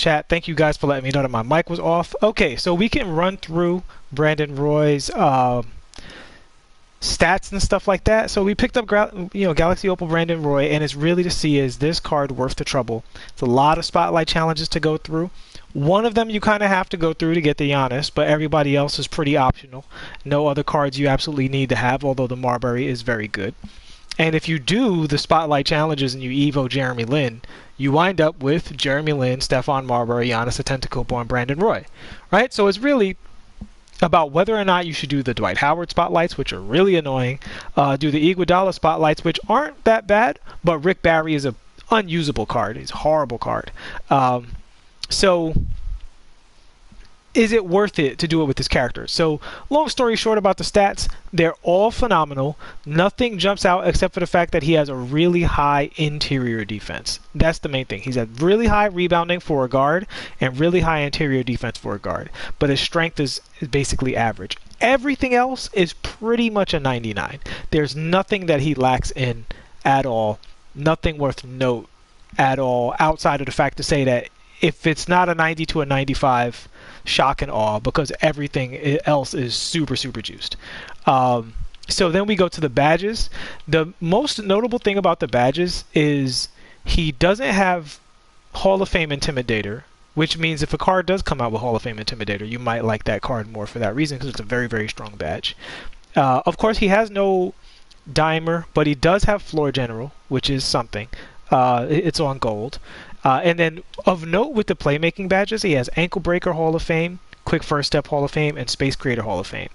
chat. Thank you guys for letting me know that my mic was off. Okay, so we can run through Brandon Roy's stats and stuff like that. So we picked up Galaxy Opal Brandon Roy, and it's really to see, is this card worth the trouble? It's a lot of spotlight challenges to go through. One of them you kind of have to go through to get the Giannis, but everybody else is pretty optional. No other cards you absolutely need to have, although the Marbury is very good. And if you do the spotlight challenges and you evo Jeremy Lin, you wind up with Jeremy Lin, Stephon Marbury, Giannis Antetokounmpo, and Brandon Roy, right? So it's really about whether or not you should do the Dwight Howard spotlights, which are really annoying, do the Iguodala spotlights, which aren't that bad, but Rick Barry is an unusable card. He's a horrible card. So is it worth it to do it with this character? So long story short about the stats, they're all phenomenal. Nothing jumps out except for the fact that he has a really high interior defense. That's the main thing. He's at really high rebounding for a guard and really high interior defense for a guard. But his strength is basically average. Everything else is pretty much a 99. There's nothing that he lacks in at all. Nothing worth note at all outside of the fact to say that if it's not a 90 to a 95, shock and awe, because everything else is super, super juiced. So then we go to the badges. The most notable thing about the badges is he doesn't have Hall of Fame Intimidator, which means if a card does come out with Hall of Fame Intimidator, you might like that card more for that reason, because it's a very, very strong badge. Of course, he has no Dimer, but he does have Floor General, which is something. It's on gold. And then of note with the playmaking badges, he has Ankle Breaker Hall of Fame, Quick First Step Hall of Fame, and Space Creator Hall of Fame.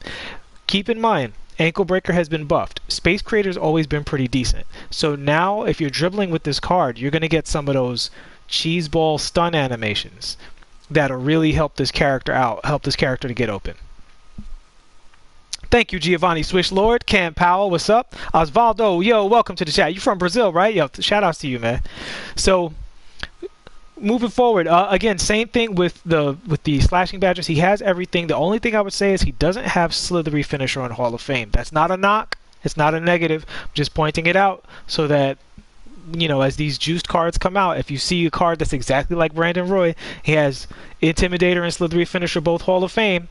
Keep in mind, Ankle Breaker has been buffed. Space Creator's always been pretty decent. So now if you're dribbling with this card, you're going to get some of those cheeseball stun animations that'll really help this character out, help this character to get open. Thank you, Giovanni Swish Lord. Cam Powell, what's up? Osvaldo, yo, welcome to the chat. You from Brazil, right? Yo, shout outs to you, man. So moving forward, again, same thing with the slashing badges. He has everything. The only thing I would say is he doesn't have Slithery Finisher on Hall of Fame. That's not a knock. It's not a negative. I'm just pointing it out so that, as these juiced cards come out, if you see a card that's exactly like Brandon Roy, he has Intimidator and Slithery Finisher, both Hall of Fame.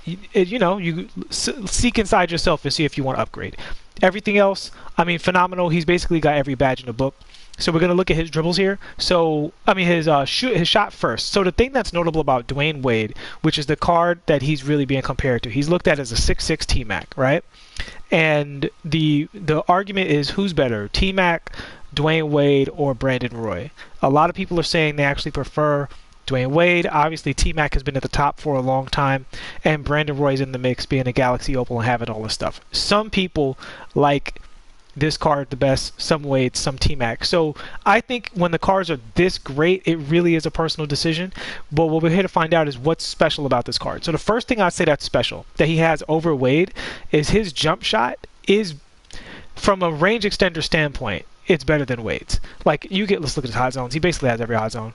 You seek inside yourself and see if you want to upgrade. Everything else, phenomenal. He's basically got every badge in the book. So we're going to look at his dribbles here. So, his shot first. So the thing that's notable about Dwayne Wade, which is the card that he's really being compared to, he's looked at as a 6'6" T-Mac, right? And the argument is, who's better, T-Mac, Dwayne Wade, or Brandon Roy? A lot of people are saying they actually prefer Dwayne Wade. Obviously, T-Mac has been at the top for a long time, and Brandon Roy's in the mix, being a Galaxy Opal and having all this stuff. Some people like this card the best, some Wade, some T-Mac. So I think when the cards are this great, it really is a personal decision. But what we're here to find out is what's special about this card. So the first thing I'd say that's special that he has over Wade is his jump shot is, from a range extender standpoint, it's better than Wade's. Let's look at his hot zones. He basically has every hot zone.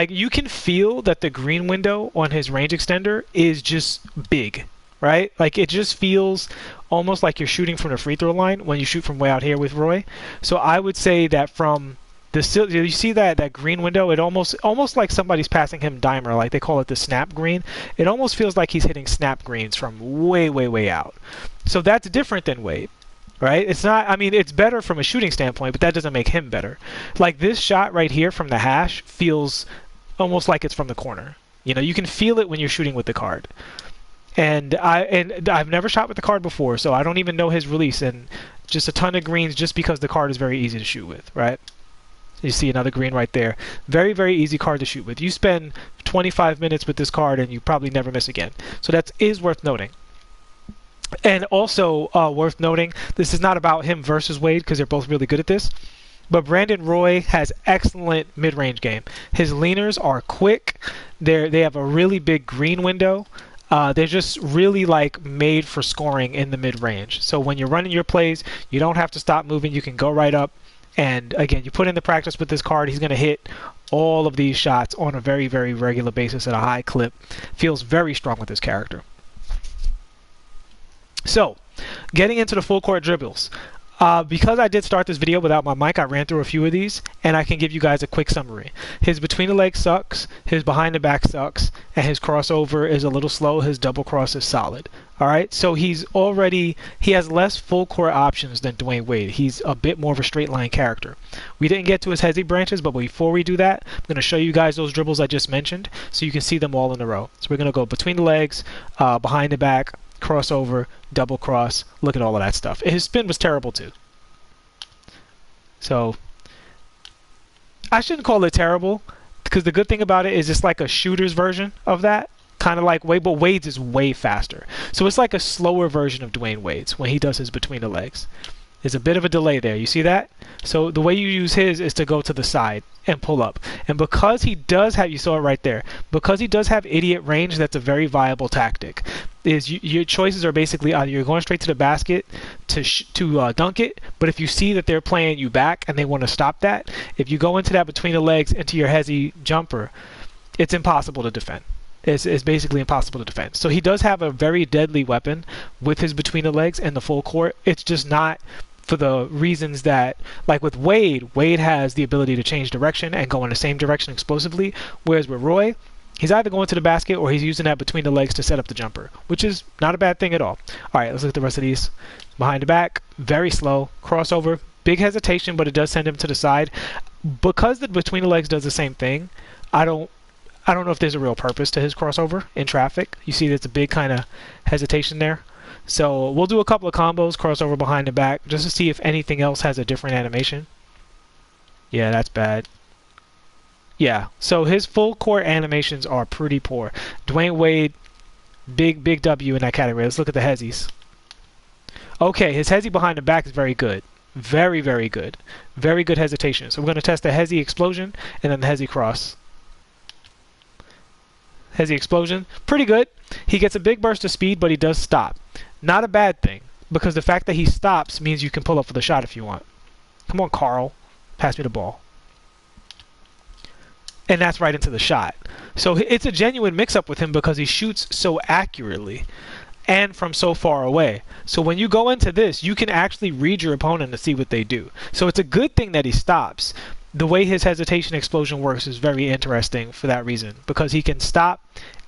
You can feel that the green window on his range extender is just big, right? It just feels almost like you're shooting from the free throw line when you shoot from way out here with Roy. So I would say that from you see that green window, it almost like somebody's passing him dimer, like they call it the snap green. It almost feels like he's hitting snap greens from way, way, way out. So that's different than Wade. Right? It's not, it's better from a shooting standpoint, but that doesn't make him better. This shot right here from the hash feels almost like it's from the corner. You can feel it when you're shooting with the card. And I've never shot with the card before, so I don't even know his release, and just a ton of greens just because the card is very easy to shoot with, right? You see another green right there. Very, very easy card to shoot with. You spend 25 minutes with this card and you probably never miss again. So that is worth noting. And also worth noting, this is not about him versus Wade because they're both really good at this. But Brandon Roy has excellent mid-range game. His leaners are quick. They have a really big green window. They're just really made for scoring in the mid-range. So when you're running your plays, you don't have to stop moving. You can go right up. And again, you put in the practice with this card, he's going to hit all of these shots on a very, very regular basis at a high clip. Feels very strong with this character. So, getting into the full court dribbles. Because I did start this video without my mic, I ran through a few of these, and I can give you guys a quick summary. His between the legs sucks, his behind the back sucks, and his crossover is a little slow, his double cross is solid. Alright, so he has less full court options than Dwayne Wade. He's a bit more of a straight line character. We didn't get to his hezzy branches, but before we do that, I'm going to show you guys those dribbles I just mentioned so you can see them all in a row. So we're going to go between the legs, behind the back, crossover, double cross. Look at all of that stuff. His spin was terrible too. So I shouldn't call it terrible because the good thing about it is it's like a shooter's version of that. Kind of like Wade, but Wade's is way faster. So it's like a slower version of Dwayne Wade's when he does his between the legs. There's a bit of a delay there. You see that? So the way you use his is to go to the side and pull up. And because he does have, you saw it right there, because he does have idiot range, that's a very viable tactic. Your choices are basically either you're going straight to the basket to dunk it, but if you see that they're playing you back and they want to stop that, if you go into that between the legs into your hezzy jumper, it's impossible to defend. It's basically impossible to defend. So he does have a very deadly weapon with his between the legs and the full court. It's just not for the reasons that, like with Wade has the ability to change direction and go in the same direction explosively, whereas with Roy, he's either going to the basket or he's using that between the legs to set up the jumper, which is not a bad thing at all. All right, let's look at the rest of these. Behind the back, very slow. Crossover, big hesitation, but it does send him to the side. Because the between the legs does the same thing, I don't know if there's a real purpose to his crossover in traffic. You see there's a big kind of hesitation there. So we'll do a couple of combos, crossover behind the back, just to see if anything else has a different animation. Yeah, that's bad. Yeah, so his full court animations are pretty poor. Dwayne Wade, big W in that category. Let's look at the hezzies. Okay, his hezzy behind the back is very good. Very good. Very good hesitation. So we're going to test the hezzy explosion and then the hezzy cross. Hezzy explosion, pretty good. He gets a big burst of speed, but he does stop. Not a bad thing, because the fact that he stops means you can pull up for the shot if you want. Come on, Carl. Pass me the ball. And that's right into the shot. So it's a genuine mix-up with him because he shoots so accurately and from so far away. So when you go into this, you can actually read your opponent to see what they do. So it's a good thing that he stops. The way his hesitation explosion works is very interesting for that reason, because he can stop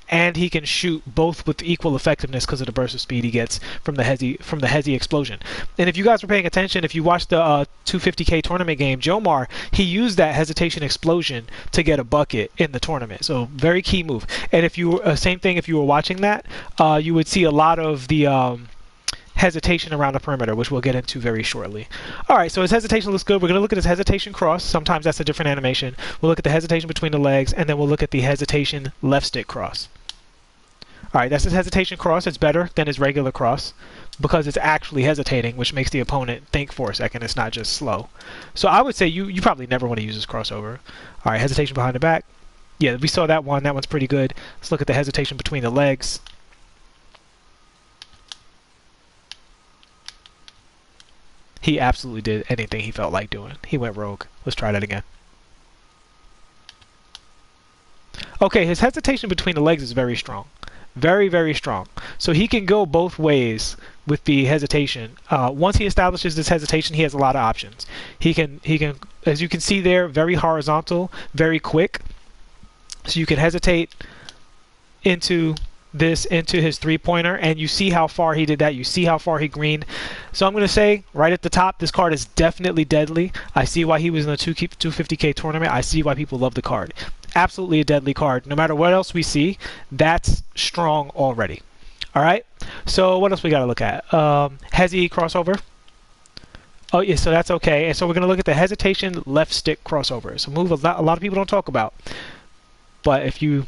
and he can shoot both with equal effectiveness because of the burst of speed he gets from the hezzy explosion. And if you guys were paying attention, if you watched the 250K tournament game, Jomar, he used that hesitation explosion to get a bucket in the tournament. So very key move. And if you same thing, if you were watching that, you would see a lot of the hesitation around the perimeter, which we'll get into very shortly. All right, so his hesitation looks good. We're going to look at his hesitation cross. Sometimes that's a different animation. We'll look at the hesitation between the legs, and then we'll look at the hesitation left stick cross. All right, that's his hesitation cross. It's better than his regular cross because it's actually hesitating, which makes the opponent think for a second. It's not just slow. So I would say you probably never want to use this crossover. All right, hesitation behind the back. Yeah, we saw that one. That one's pretty good. Let's look at the hesitation between the legs. He absolutely did anything he felt like doing. He went rogue. Let's try that again. Okay, his hesitation between the legs is very strong. Very strong. So he can go both ways with the hesitation. Once he establishes this hesitation, he has a lot of options. He can, as you can see there, very horizontal, very quick. So you can hesitate into his three-pointer, and you see how far he did that. You see how far he greened. So I'm going to say right at the top, this card is definitely deadly. I see why he was in the 250K tournament. I see why people love the card. Absolutely a deadly card. No matter what else we see, that's strong already. All right. So what else we got to look at? Hezzy crossover. Oh yeah, so that's okay. And so we're going to look at the hesitation left stick crossover. So move a lot of people don't talk about. But if you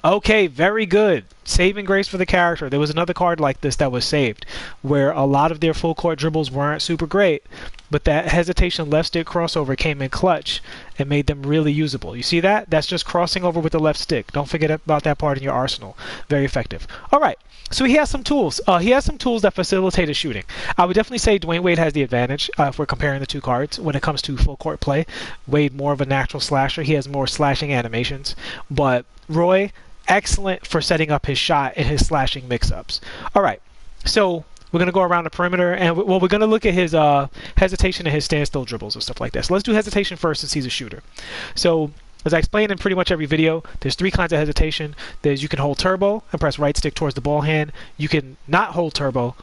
okay, very good. Saving grace for the character. There was another card like this that was saved where a lot of their full court dribbles weren't super great, but that hesitation left stick crossover came in clutch and made them really usable. You see that? That's just crossing over with the left stick. Don't forget about that part in your arsenal. Very effective. All right. So he has some tools. He has some tools that facilitate his shooting. I would definitely say Dwayne Wade has the advantage if we're comparing the two cards when it comes to full court play. Wade more of a natural slasher. He has more slashing animations. But Roy, excellent for setting up his shot and his slashing mix-ups. All right, so We're going to go around the perimeter, and we're going to look at his hesitation and his standstill dribbles and stuff like that. So let's do hesitation first since he's a shooter. So as I explained in pretty much every video, there's 3 kinds of hesitation. There's you can hold turbo and press right stick towards the ball hand. You can not hold turbo,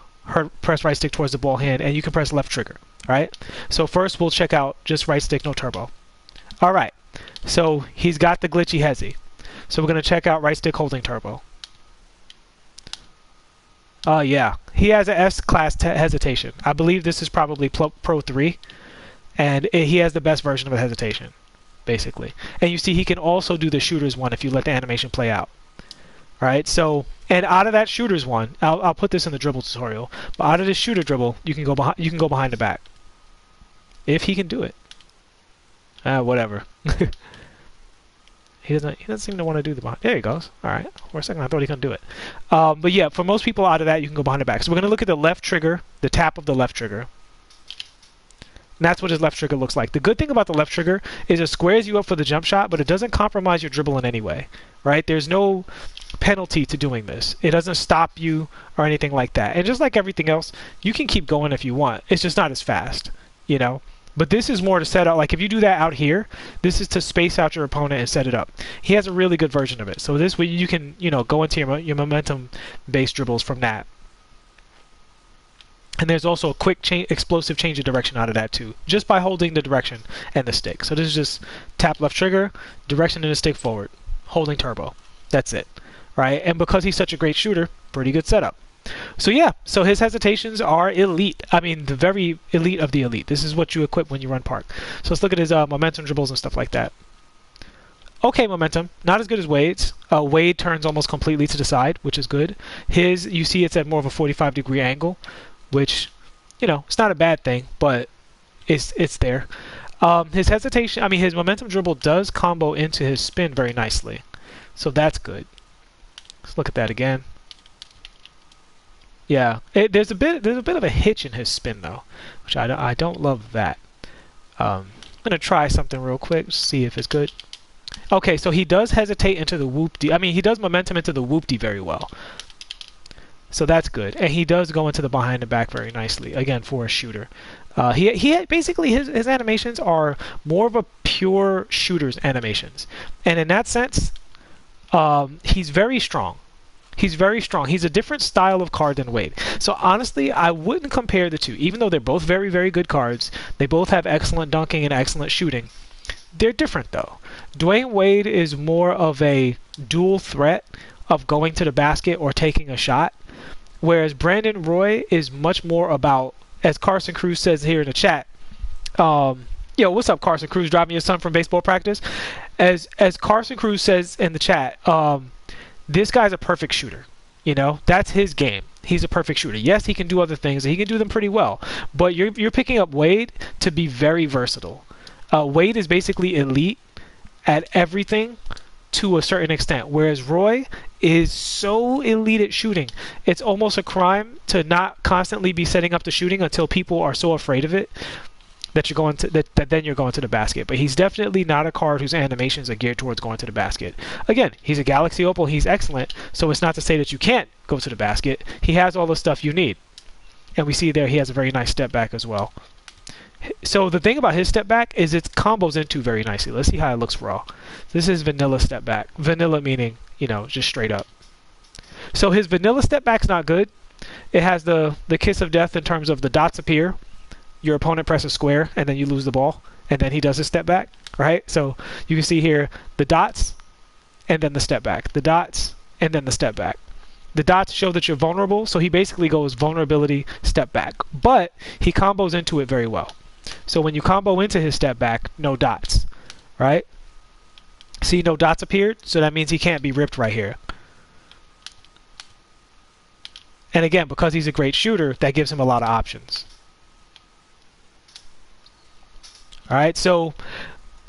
press right stick towards the ball hand, and you can press left trigger. All right. So first we'll check out just right stick, no turbo. All right. So he's got the glitchy hezi. So we're going to check out right stick holding turbo. Yeah, he has an S-class hesitation. I believe this is probably Pro 3, and he has the best version of a hesitation, basically. And you see he can also do the shooter's one if you let the animation play out. All right, so, and out of that shooter's one, I'll put this in the dribble tutorial, but out of this shooter dribble, you can go behind the back. If he can do it. Whatever. He doesn't seem to want to do the behind. There he goes. All right. For a second, I thought he couldn't do it. But yeah, for most people out of that, you can go behind the back. So we're going to look at the left trigger, the tap of the left trigger. And that's what his left trigger looks like. The good thing about the left trigger is it squares you up for the jump shot, but it doesn't compromise your dribble in any way. Right? There's no penalty to doing this. It doesn't stop you or anything like that. And just like everything else, you can keep going if you want. It's just not as fast, you know? But this is more to set up, like if you do that out here, this is to space out your opponent and set it up. He has a really good version of it. So this way you can, you know, go into your momentum-based dribbles from that. And there's also a quick explosive change of direction out of that too, just by holding the direction and the stick. So this is just tap left trigger, direction and the stick forward, holding turbo. That's it, right? And because he's such a great shooter, pretty good setup. So yeah, so his hesitations are elite. I mean, the very elite of the elite. This is what you equip when you run park. So let's look at his momentum dribbles and stuff like that. Okay, momentum. Not as good as Wade's. Wade turns almost completely to the side, which is good. His, you see it's at more of a 45-degree angle, which, you know, it's not a bad thing, but it's there. His hesitation, I mean, his momentum dribble does combo into his spin very nicely. So that's good. Let's look at that again. Yeah, there's a bit of a hitch in his spin though, which I don't love that. I'm gonna try something real quick, see if it's good. Okay, so he does hesitate into the whoop-dee. I mean, he does momentum into the whoop-dee very well. So that's good, and he does go into the behind the back very nicely. Again, for a shooter, he basically his animations are more of a pure shooter's animations, and in that sense, he's very strong. He's very strong. He's a different style of card than Wade. So honestly, I wouldn't compare the two. Even though they're both very, very good cards, they both have excellent dunking and excellent shooting. They're different though. Dwayne Wade is more of a dual threat of going to the basket or taking a shot, whereas Brandon Roy is much more about, as Carson Cruz says here in the chat, yo, what's up, Carson Cruz, driving your son from baseball practice? As Carson Cruz says in the chat, this guy's a perfect shooter. You know, that's his game. He's a perfect shooter. Yes, he can do other things, and he can do them pretty well. But you're picking up Wade to be very versatile. Wade is basically elite at everything to a certain extent, whereas Roy is so elite at shooting, it's almost a crime to not constantly be setting up the shooting until people are so afraid of it that you're going to that then you're going to the basket. But he's definitely not a card whose animations are geared towards going to the basket. Again, he's a Galaxy Opal, he's excellent, so it's not to say that you can't go to the basket. He has all the stuff you need. And we see there he has a very nice step back as well. So the thing about his step back is it combos into very nicely. Let's see how it looks raw. This is vanilla step back. Vanilla meaning, you know, just straight up. So his vanilla step back's not good. It has the kiss of death in terms of the dots appear. Your opponent presses square, and then you lose the ball, and then he does his step back, right? So you can see here the dots, and then the step back. The dots, and then the step back. The dots show that you're vulnerable, so he basically goes vulnerability, step back. But he combos into it very well. So when you combo into his step back, no dots, right? See, no dots appeared, so that means he can't be ripped right here. And again, because he's a great shooter, that gives him a lot of options. All right, so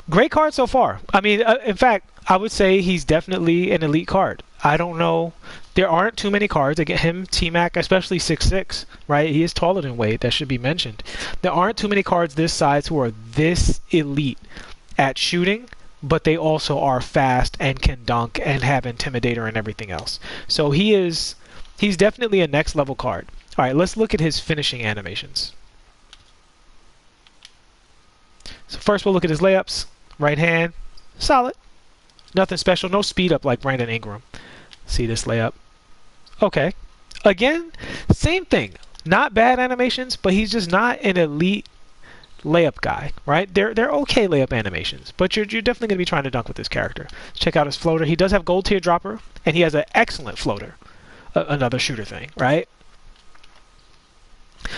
great card so far. I mean, in fact, I would say he's definitely an elite card. I don't know. There aren't too many cards. Again, him, T-Mac, especially 6'6", right? He is taller than Wade. That should be mentioned. There aren't too many cards this size who are this elite at shooting, but they also are fast and can dunk and have Intimidator and everything else. So he's definitely a next level card. All right, let's look at his finishing animations. So first we'll look at his layups. Right hand, solid. Nothing special, no speed up like Brandon Ingram. See this layup. Okay. Again, same thing. Not bad animations, but he's just not an elite layup guy, right? They're okay layup animations, but you're definitely going to be trying to dunk with this character. Check out his floater. He does have gold tier dropper, and he has an excellent floater. Another shooter thing, right?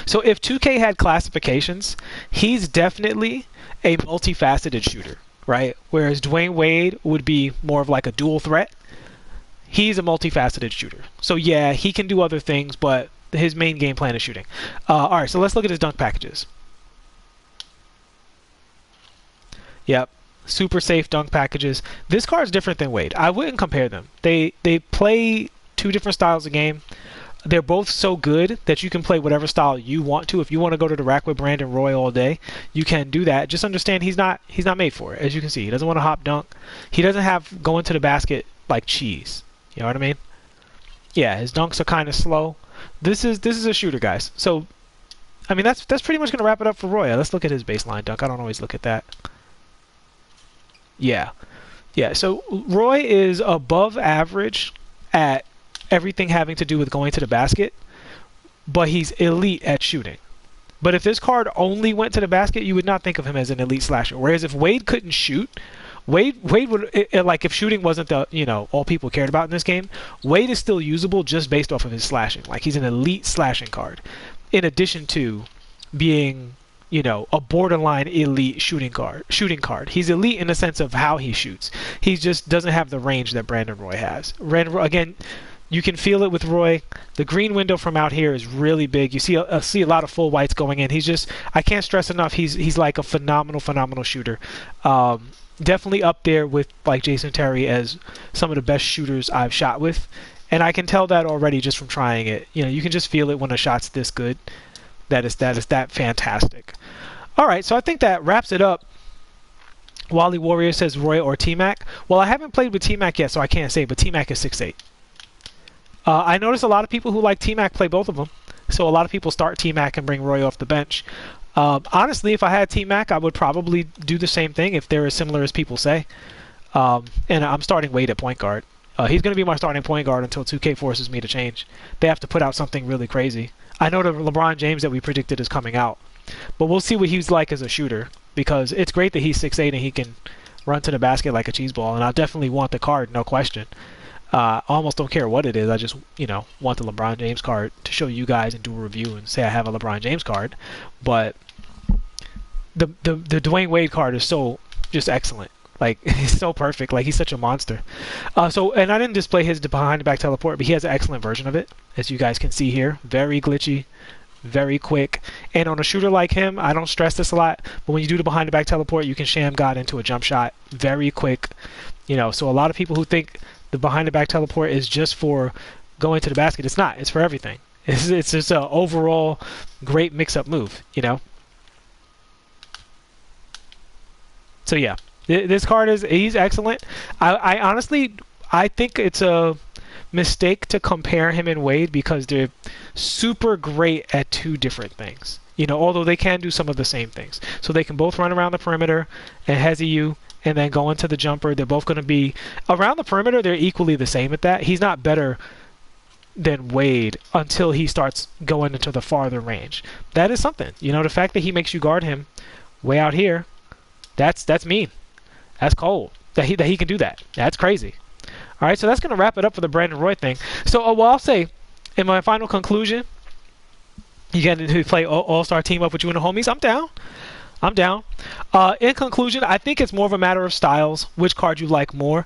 So if 2K had classifications, he's definitely a multifaceted shooter, right? Whereas Dwayne Wade would be more of like a dual threat. He's a multifaceted shooter. So yeah, he can do other things, but his main game plan is shooting. All right, so let's look at his dunk packages. Yep, super safe dunk packages. This card's different than Wade. I wouldn't compare them. They play two different styles of game. They're both so good that you can play whatever style you want to. If you want to go to the rack with Brandon Roy all day, you can do that. Just understand he's not made for it. As you can see, he doesn't want to hop dunk. He doesn't have going to the basket like cheese. You know what I mean? Yeah, his dunks are kind of slow. This is a shooter, guys. So, I mean, that's pretty much gonna wrap it up for Roy. Let's look at his baseline dunk. I don't always look at that. Yeah. So Roy is above average at everything having to do with going to the basket, but he's elite at shooting. But if this card only went to the basket, you would not think of him as an elite slasher. Whereas if Wade couldn't shoot, Wade would, like, if shooting wasn't the all people cared about in this game, Wade is still usable just based off of his slashing. Like, he's an elite slashing card, in addition to being a borderline elite shooting card. He's elite in the sense of how he shoots. He just doesn't have the range that Brandon Roy has. Again, you can feel it with Roy. The green window from out here is really big. You see a lot of full whites going in. I can't stress enough, he's like a phenomenal shooter. Definitely up there with like Jason Terry as some of the best shooters I've shot with. And I can tell that already just from trying it. You can just feel it when a shot's this good. That is that fantastic. All right, so I think that wraps it up. Wally Warrior says Roy or T-Mac. Well, I haven't played with T-Mac yet, so I can't say, but T-Mac is 6'8". I notice a lot of people who like T-Mac play both of them. So a lot of people start T-Mac and bring Roy off the bench. Honestly, if I had T-Mac, I would probably do the same thing if they're as similar as people say. And I'm starting Wade at point guard. He's going to be my starting point guard until 2K forces me to change. They have to put out something really crazy. I know the LeBron James that we predicted is coming out. But we'll see what he's like as a shooter, because it's great that he's 6'8" and he can run to the basket like a cheese ball. And I definitely want the card, no question. I almost don't care what it is. I just, want the LeBron James card to show you guys and do a review and say I have a LeBron James card. But the Dwayne Wade card is so just excellent. Like, he's so perfect. Like, he's such a monster. And I didn't display his behind the back teleport, but he has an excellent version of it, as you guys can see here. Very glitchy, very quick. And on a shooter like him, I don't stress this a lot, but when you do the behind the back teleport, you can sham God into a jump shot. Very quick. So a lot of people who think the behind the back teleport is just for going to the basket, it's not. It's for everything. It's just an overall great mix-up move, So yeah. This card he's excellent. I honestly think it's a mistake to compare him and Wade because they're super great at two different things. Although they can do some of the same things. So they can both run around the perimeter and hezzy you and then go into the jumper. They're both going to be around the perimeter. They're equally the same at that. He's not better than Wade until he starts going into the farther range. That is something. The fact that he makes you guard him way out here, that's mean. That's cold. That he can do that. That's crazy. All right, so that's going to wrap it up for the Brandon Roy thing. So I'll say, in my final conclusion, you get to play All-Star team up with you and the homies. I'm down. In conclusion, I think it's more of a matter of styles, which card you like more.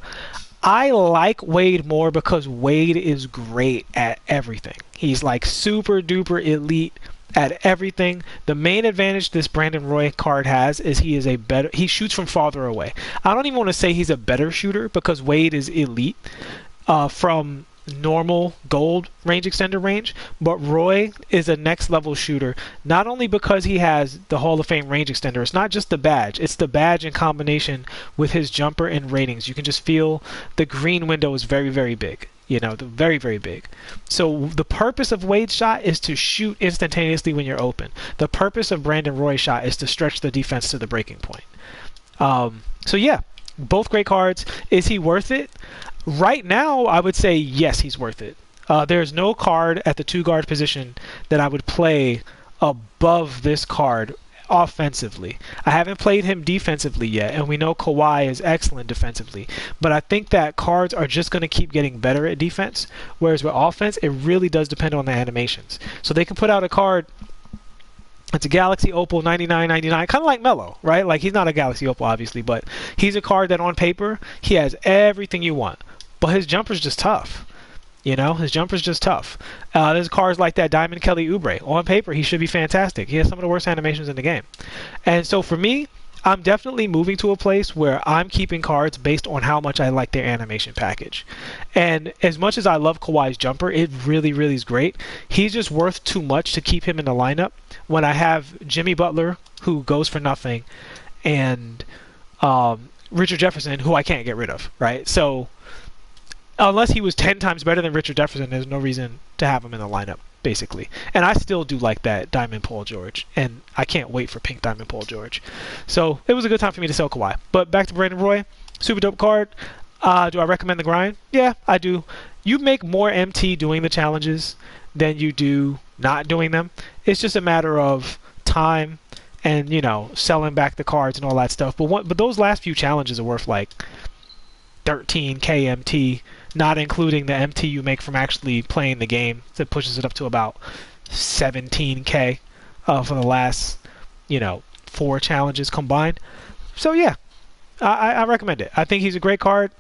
I like Wade more because Wade is great at everything. He's like super duper elite at everything. The main advantage this Brandon Roy card has is he shoots from farther away. I don't even want to say he's a better shooter because Wade is elite from normal gold range extender range, but Roy is a next level shooter, not only because he has the Hall of Fame range extender. It's not just the badge, it's the badge in combination with his jumper and ratings. You can just feel the green window is very, very big. You know, very, very big. So the purpose of Wade's shot is to shoot instantaneously when you're open. The purpose of Brandon Roy's shot is to stretch the defense to the breaking point. So yeah, both great cards. Is he worth it? Right now, I would say yes, he's worth it. There's no card at the 2-guard position that I would play above this card offensively. I haven't played him defensively yet, and we know Kawhi is excellent defensively, but I think that cards are just going to keep getting better at defense, whereas with offense, it really does depend on the animations. So they can put out a card, it's a Galaxy Opal 99.99, kind of like Melo, right? Like, he's not a Galaxy Opal, obviously, but he's a card that on paper, he has everything you want, but his jumper's just tough. You know, his jumper's just tough. There's cards like that Diamond Kelly Oubre. On paper, he should be fantastic. He has some of the worst animations in the game. And so for me, I'm definitely moving to a place where I'm keeping cards based on how much I like their animation package. And as much as I love Kawhi's jumper, it really, really is great. He's just worth too much to keep him in the lineup when I have Jimmy Butler, who goes for nothing, and Richard Jefferson, who I can't get rid of, right? So unless he was 10 times better than Richard Jefferson, there's no reason to have him in the lineup, basically. And I still do like that Diamond Paul George, and I can't wait for Pink Diamond Paul George. So it was a good time for me to sell Kawhi. But back to Brandon Roy, super dope card. Do I recommend the grind? Yeah, I do. You make more MT doing the challenges than you do not doing them. It's just a matter of time and, you know, selling back the cards and all that stuff. But those last few challenges are worth like 13k MT, not including the MT you make from actually playing the game. That pushes it up to about 17k for the last, you know, 4 challenges combined. So yeah, I recommend it. I think he's a great card,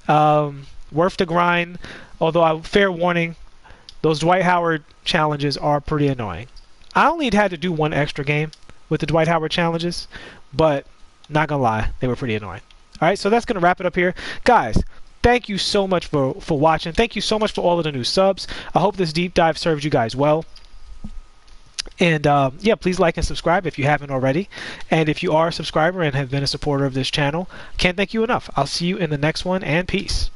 worth the grind. Although, fair warning, those Dwight Howard challenges are pretty annoying. I only had to do 1 extra game with the Dwight Howard challenges, but not gonna lie, they were pretty annoying. All right, so that's going to wrap it up here. Guys, thank you so much for watching. Thank you so much for all of the new subs. I hope this deep dive served you guys well. And yeah, please like and subscribe if you haven't already. And if you are a subscriber and have been a supporter of this channel, can't thank you enough. I'll see you in the next one, and peace.